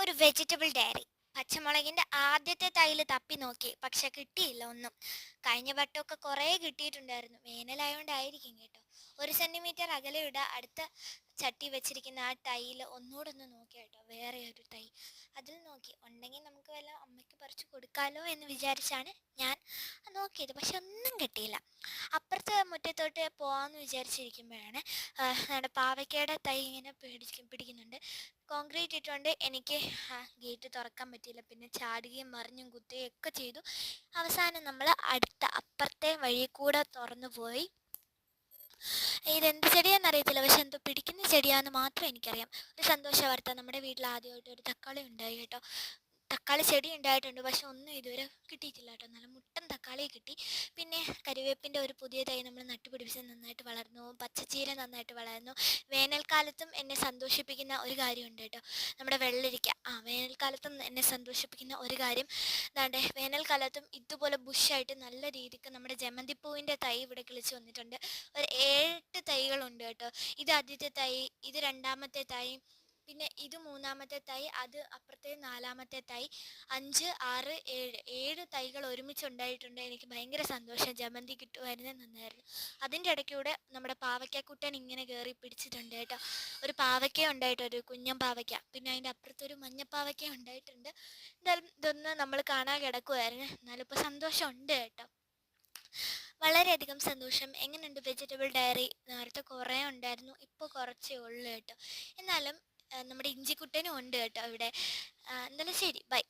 ഒരു vegetable diary. പച്ചമുളകിന്റെ ആദ്യത്തെ തൈല് തപ്പി നോക്കി, പക്ഷെ കിട്ടിയില്ല ഒന്നും. കഴിഞ്ഞ വട്ടമൊക്കെ കുറേ കിട്ടിയിട്ടുണ്ടായിരുന്നു. വേനലായോണ്ടായിരിക്കും കേട്ടോ. 1 സെന്റിമീറ്റർ അകലെയുടെ അടുത്ത ചട്ടി വെച്ചിരിക്കുന്ന ആ തൈയിൽ ഒന്നുകൂടെ ഒന്ന് നോക്കി കേട്ടോ, വേറെ ഒരു തൈ. അതിൽ നോക്കി, ഉണ്ടെങ്കിൽ നമുക്ക് വല്ല അമ്മയ്ക്ക് പറിച്ചു കൊടുക്കാലോ എന്ന് വിചാരിച്ചാണ് ഞാൻ നോക്കിയത്. പക്ഷെ ഒന്നും കിട്ടിയില്ല. അപ്പുറത്തെ മുറ്റത്തോട്ട് പോകാമെന്ന് വിചാരിച്ചിരിക്കുമ്പോഴാണ് നമ്മുടെ പാവയ്ക്കയുടെ തൈ ഇങ്ങനെ പിടിക്കുന്നുണ്ട്. കോൺക്രീറ്റ് ഇട്ടുകൊണ്ട് എനിക്ക് ഗേറ്റ് തുറക്കാൻ പറ്റിയില്ല. പിന്നെ ചാടുകയും മറിഞ്ഞും കുത്തുകയും ഒക്കെ ചെയ്തു. അവസാനം നമ്മൾ അടുത്ത അപ്പുറത്തെ വഴി കൂടെ തുറന്നു പോയി. ഇതെന്ത് ചെടിയാണെന്ന് അറിയത്തില്ല, പക്ഷെ എന്തോ പിടിക്കുന്ന ചെടിയാണെന്ന് മാത്രം എനിക്കറിയാം. ഒരു സന്തോഷ വാർത്ത, നമ്മുടെ വീട്ടിൽ ആദ്യമായിട്ട് ഒരു തക്കാളി ഉണ്ടായി കേട്ടോ. തക്കാളി ചെടി ഉണ്ടായിട്ടുണ്ട്, പക്ഷെ ഒന്നും ഇതുവരെ കിട്ടിയിട്ടില്ല കേട്ടോ. നല്ല മുട്ടൻ തക്കാളി കിട്ടി. പിന്നെ കരിവേപ്പിൻ്റെ ഒരു പുതിയ തൈ നമ്മൾ നട്ടുപിടിപ്പിച്ച് നന്നായിട്ട് വളർന്നു. പച്ചച്ചീര നന്നായിട്ട് വളർന്നു. വേനൽക്കാലത്തും എന്നെ സന്തോഷിപ്പിക്കുന്ന ഒരു കാര്യമുണ്ട് കേട്ടോ, നമ്മുടെ വെള്ളരിക്ക. വേനൽക്കാലത്തും എന്നെ സന്തോഷിപ്പിക്കുന്ന ഒരു കാര്യം, എന്താണ്ട് വേനൽക്കാലത്തും ഇതുപോലെ ബുഷായിട്ട് നല്ല രീതിക്ക് നമ്മുടെ ജമന്തിപ്പൂവിൻ്റെ തൈ ഇവിടെ കിളിച്ച് വന്നിട്ടുണ്ട്. ഒരു 7-8 തൈകളുണ്ട് കേട്ടോ. ഇത് ആദ്യത്തെ തൈ, ഇത് രണ്ടാമത്തെ തൈ, പിന്നെ ഇത് മൂന്നാമത്തെ തൈ, അത് അപ്പുറത്തെ 4-മത്തെ തൈ. 5, 6, 7 തൈകൾ ഒരുമിച്ചുണ്ടായിട്ടുണ്ട്. എനിക്ക് ഭയങ്കര സന്തോഷം. ജമന്തി കിട്ടുമായിരുന്നു, നന്നായിരുന്നു. അതിൻ്റെ ഇടയ്ക്കൂടെ നമ്മുടെ പാവയ്ക്കാക്കുട്ടൻ ഇങ്ങനെ കയറി പിടിച്ചിട്ടുണ്ട് കേട്ടോ. ഒരു പാവയ്ക്ക ഉണ്ടായിട്ടുണ്ട്, ഒരു കുഞ്ഞൻ പാവയ്ക്ക. പിന്നെ അതിൻ്റെ അപ്പുറത്തൊരു മഞ്ഞപ്പാവയ്ക്ക ഉണ്ടായിട്ടുണ്ട്. എന്തായാലും ഇതൊന്നും നമ്മൾ കാണാൻ കിടക്കുമായിരുന്നു. എന്നാലും ഇപ്പോൾ സന്തോഷമുണ്ട് കേട്ടോ, വളരെയധികം സന്തോഷം. എങ്ങനെയുണ്ട് വെജിറ്റബിൾ ഡയറി? നേരത്തെ കുറേ ഉണ്ടായിരുന്നു, ഇപ്പോൾ കുറച്ചേ ഉള്ളൂ കേട്ടോ. എന്നാലും നമ്മുടെ ഇഞ്ചിക്കുട്ടനും ഉണ്ട് കേട്ടോ ഇവിടെ. എന്തായാലും ശരി, ബൈ.